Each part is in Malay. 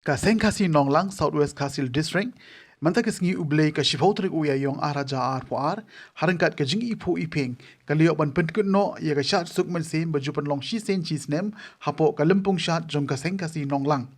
Ka Sengkasi Nonglang, Southwest Kasil District, manta kesngi ublei ka shifotrik uya yong araja ar po ar, harangkat ka jing ipo iping, ka liok ban pentkut no, ya ka shat sukman sem bajupan long shi sen chi snem, hapo ka lempung shat jong ka Sengkasi Nonglang.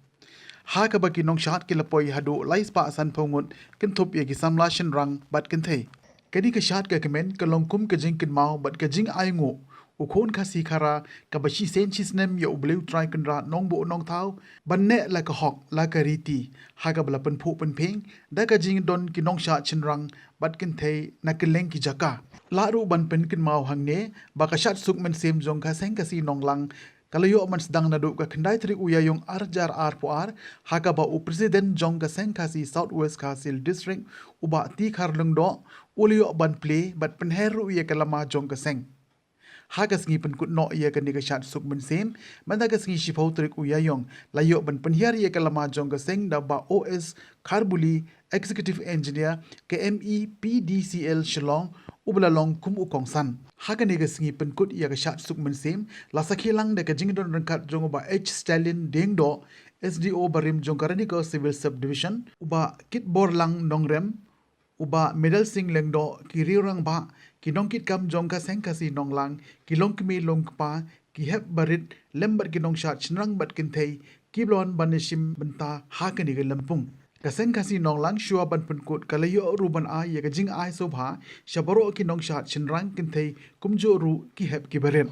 Ha ka bagi nong shat kilapoi hadu lais pa asan pongut, kentup ya ki samlashin rang bat kentay. Kani ka shat ka kemen ka longkum ka jing kenmau bat ka jing aingo, ukon kasi kara ka bashi sen chisnem ya ubleu try kendra nong bo nong tau banne la ka hok la ka riti ha ka bala pen phu pen peng da ka jing don ki nong sha chinrang bat kin thei na ka leng ki jaka la ru ban pen kin mau hang ne ba ka shat suk men sem jong ka seng ka si nong lang kalayo man sedang nadu ka kendai tri uya yong arjar ar po ar ha ka ba u president jong ka seng ka si Southwest Kasil District uba ti khar lung do ulio ban play bat pen heru ya kalama jong ka seng hagas ngi pen kut no ia kan diga shat suk men sem mandagas ngi shipau trik uyayong layo ban penhiar ia kalama jong ga seng da ba OS Kharbuli executive engineer KME PDCL Shillong ublalong kum ukong san hagan diga ngi pen kut ia ga shat suk men sem la sakhilang de ka jingdon rangkat jong ba H Stalin dengdo SDO barim jong karani ko civil subdivision uba kit borlang nongrem uba middle sing lengdo ki riurang ba ki nongkit kam jong ka seng kasi nonglang ki long kmi long pa ki hep barit lembat ki nong shat chinrang bat kin thei ki blon banishim benta ha ka ni ga lampung ka seng kasi nonglang shua ban pun kut kalayo ruban a ya ka jing ai sobha shabaro ki nong shat chinrang kin thei kumjo ru ki hep ki barit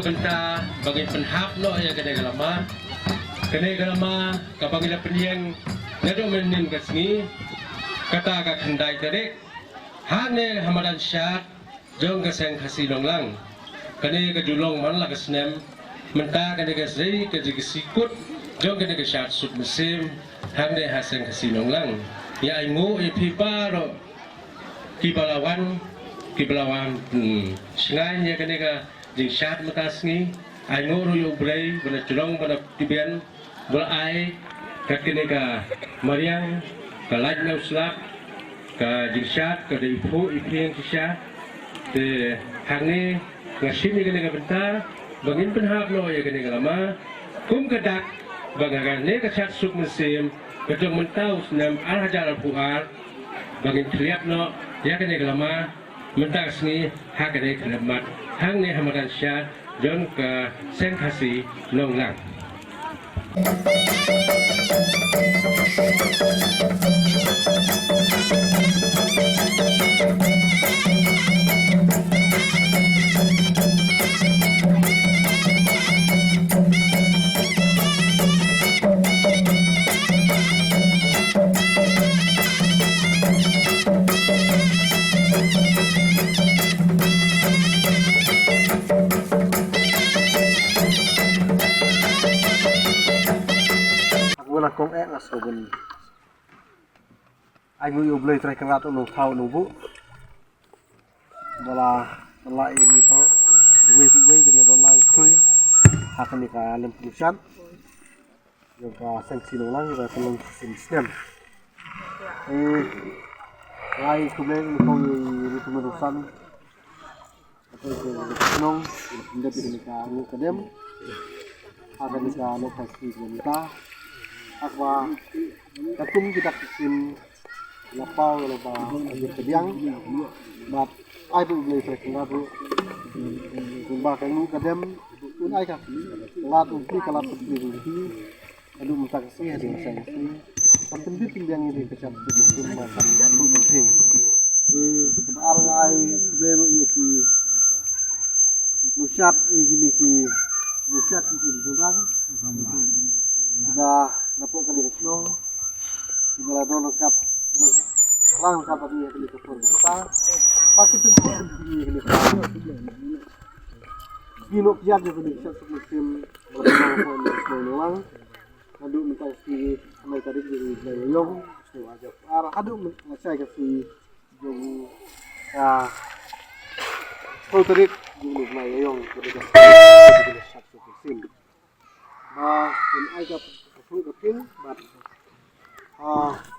Benta bagi penhap no ya kene galama kapangila pendiang nado menin kasni kata ka khandai tadek hane hamadan syat jong ka seng khasi longlang kene ka julong man la kasnem menta kene ka sei ka jigisikut jong kene ka syat sut mesim hane haseng khasi longlang ya ingo ipipa ro kibalawan singai ya kene ka jing syat matasngi ay ngoro yung bray bana chulong bana tibian bala ay kakine ka mariang ka laj na uslap ka jing syat ka daipo ipiyang kisya de hangi ngasimi kene ka benta bangin penhap lo ya kene ka lama kum kadak bangagan ne ka syat suk mesim katong mentau senam alhajar al-puar bangin triap no ya kene ka lama mentas ni hakane kelemat hang ni hamadan syat jong ke seng khasi nonglang kong asogun ai ngu blei trai kan rato no thau no bu bala ini to we bini don lang khui hakan ni ka lem pusat yo ka sengsi no lang ba tolong sim ai kubleng ko ni tu merusan atau nong inda bini ka ngu kadem hakan ni ka no pasti kita akwa takum kita kisim lapau loba ajir kediang bat ai bu blei trekna bu kumba kanu kadem un ai ka lat unti kala putri ri adu mutak si ada saya si penting timbiang ini kecap tu macam bu penting ar ai blei ki musat ini ki musat ki durang sudah dapat kali kesno ibala don kat lang kat tadi kali ke kita makin tentu ini kali kilo kian je kali satu musim berapa lang adu minta si mai tadi dari yong so aja arah adu saya kasi jong ya so tadi dulu mai yong kali satu musim Ba in ai ka fu ka ping but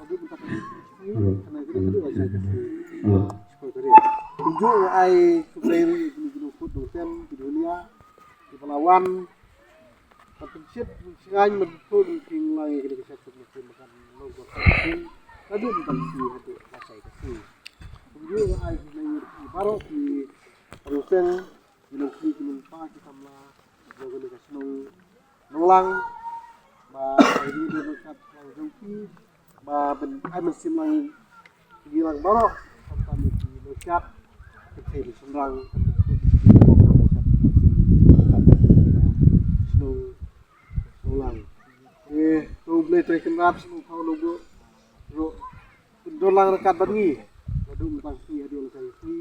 tadi minta ka karena itu kedua saya kasih seperti itu. Tunjuk ai kublai gunu kut dosen di dunia di Palawan tapi shit singai menpun ping lagi kita bisa sebut makan logo ping tadi tentang si hati saya kasih. Tunjuk ai kublai baru di dosen gunung pa kita mah logo ni kasih nong ba ini dia dekat langsung ba ben ai mesin lang gilang baru sampai di lokat kecil senang ulang tu boleh tekan rap semua kau logo dolang rekat bangi lalu pasti ada orang saya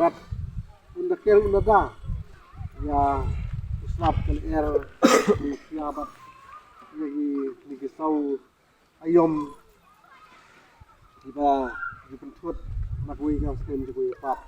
but untuk kel unda ya slap kel air di siapat lagi di kesau ayom di ba di pentut nak wei kau stem di wei pap